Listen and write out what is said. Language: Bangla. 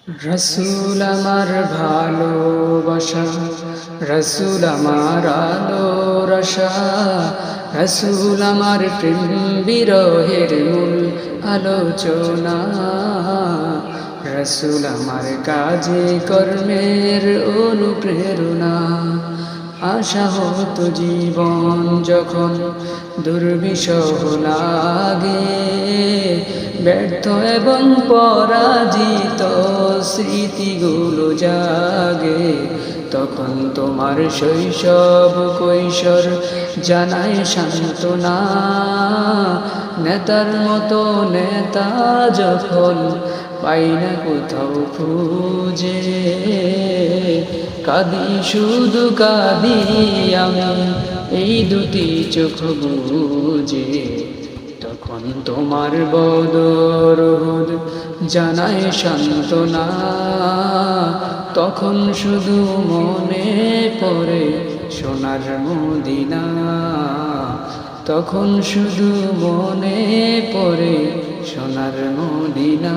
রসুল আমার ভালোবাসা, রসুল আমার আলো রসা, রসুল আমার প্রেম বিরহের মূল আলোচনা, রসুল আমার কাজে কর্মের অনুপ্রেরণা। আশা হতো জীবন যখন দুর্বিষহ লাগে, ব্যর্থ এবং পরাজিত স্মৃতিগুলো জাগে, তখন তোমার শৈশব কৈশোর জানায় সান্ত্বনা। নেতার মতো নেতা যখন পাই না কোথাও খুঁজে, কাঁদি শুধু কাঁদি আমি এই দুটি চোখ বুঝে, তখন তোমার বদরুদ জানায় সান্ত্বনা। তখন শুধু মনে পড়ে সোনার মদিনা, তখন শুধু মনে পড়ে সোনার মদিনা।